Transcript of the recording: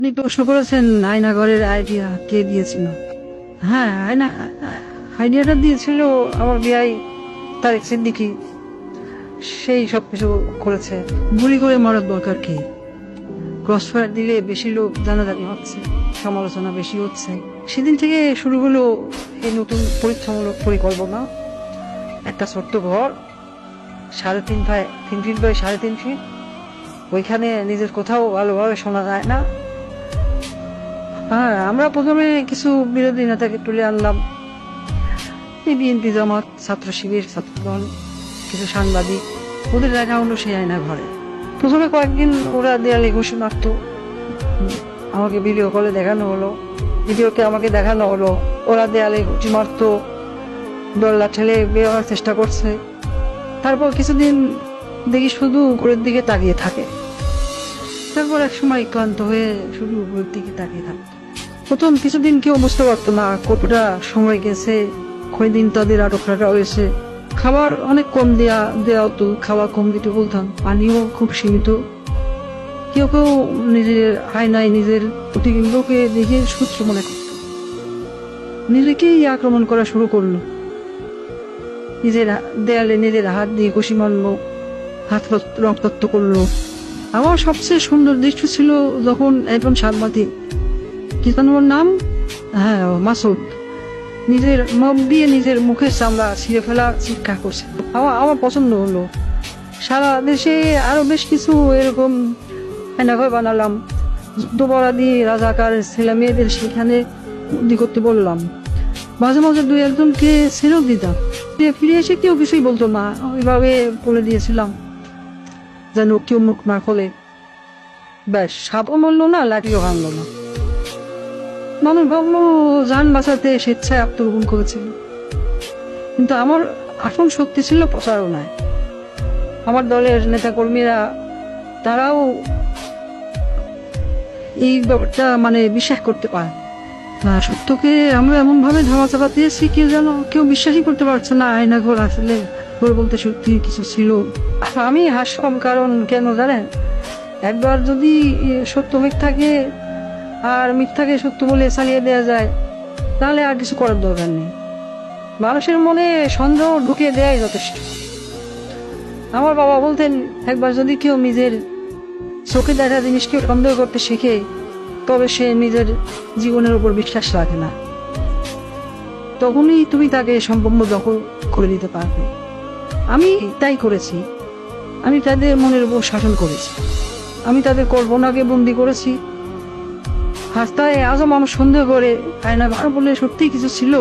আপনি প্রশ্ন করেছেন আয়নাঘরের আইডিয়া কে দিয়েছিল। হ্যাঁ, আইডিয়াটা দিয়েছিল আমার বিয়াই তারেক সিদ্দিকী। সেই সব কিছু করেছে। গুলি করে মারার দরকার কি? ক্রস ফায়ার দিলে বেশি লোক জানাজানি হচ্ছে, সমালোচনা বেশি হচ্ছে। সেদিন থেকে শুরু হলো এই নতুন পরীক্ষামূলক পরিকল্পনা। একটা ছোট্ট ঘর, 3.5 বাই 3.5 ফিট। ওইখানে নিজের কোথাও ভালোভাবে শোনা যায় না। হ্যাঁ, আমরা প্রথমে কিছু বিরোধী নেতাকে তুলে আনলাম, এই বিএনপি, জামাত, ছাত্র শিবির, ছাত্রদল, কিছু সাংবাদিক। ওদের দেখা হলো সেই আয়না ঘরে। প্রথমে কয়েকদিন ওরা দেয়ালে ঘুষি মারত, আমাকে ভিডিও কলে দেখানো হলো, ভিডিওকে আমাকে দেখানো হলো। ওরা দেয়ালে ঘুষি মারত, দল্লা ঠেলে বের হওয়ার চেষ্টা করছে। তারপর কিছুদিন দেখি শুধু উপরের দিকে তাকিয়ে থাকে। তারপর এক সময় ক্লান্ত হয়ে শুধু উপরের দিকে তাকিয়ে থাকতো। প্রথম কিছুদিন কেউ বুঝতে পারতো না কতটা সময় গেছে, কয়দিন তাদের আটক রাখা হয়েছে। খাবার অনেক কম দেওয়া হতো, খাবার কম দিতে বলতাম, পানিও খুব সীমিত। কেউ কেউ নিজের আয়নায় নিজের প্রতিবিম্বকে দেখে শত্রু মনে করত, নিজেকেই আক্রমণ করা শুরু করলো। নিজের দেয়ালে নিজের হাত দিয়ে ঘুষি মারলো, হাত রক্তাক্ত করলো। আমার সবচেয়ে সুন্দর দৃশ্য ছিল যখন একজন সাংবাদিক, কি যেন ওর নাম, হ্যাঁ মাসুদ, নিজের মুখ দিয়ে নিজের মুখের চামড়া ছিঁড়ে ফেলা চিৎকার করছে। আমার পছন্দ হলো। সারা দেশে আরো বেশ কিছু এরকম আয়নাঘর বানালাম। যুদ্ধপরাধী রাজাকার ছেলে মেয়েদের সেখানে বন্দি করতে বললাম। মাঝে মাঝে 2-1জনকে ছেড়েও দিতাম। ফিরে এসে কেউ কিছুই বলতো না, ওইভাবে বলে দিয়েছিলাম যেন কেউ মুখ না খোলে। ব্যাস, সাপও মরলো না, লাঠিও ভাঙলো না। মানুষ ভাবলো যান বাঁচাতে স্বেচ্ছায় আত্মগোপন করেছিল, কিন্তু আমার আসল শক্তি ছিল প্রচারণায়। আমার দলের নেতা কর্মীরা তারাও এই ব্যাপারটা বিশ্বাস করতে পারে না। সত্যকে আমরা এমন ভাবে ধামাচাপা দিয়েছি কেউ বিশ্বাসই করতে পারছে না আয়নাঘর আসলে ঘর বলতে সত্যি কিছু ছিল। আমি হাসলাম, কারণ কেন জানেন, একবার যদি সত্য মিথ্যাকে আর মিথ্যাকে সত্য বলে চালিয়ে দেওয়া যায়, তাহলে আর কিছু করার দরকার নেই। মানুষের মনে সন্দেহ ঢুকিয়ে দেয়াই যথেষ্ট। আমার বাবা বলতেন, একবার যদি কেউ নিজের চোখে দেখা জিনিসকে সন্দেহ করতে শিখে, তবে সে নিজের জীবনের উপর বিশ্বাস রাখে না। তখনই তুমি তাকে সম্পূর্ণ দখল করে দিতে পারবে। আমি তাই করেছি। আমি তাদের মনের উপর শাসন করেছি। আমি তাদের কল্পনাকে বন্দী করেছি। রাস্তায় আজও মানুষ সন্দেহ করে আয়না ঘর বলে সত্যি কিছু ছিল।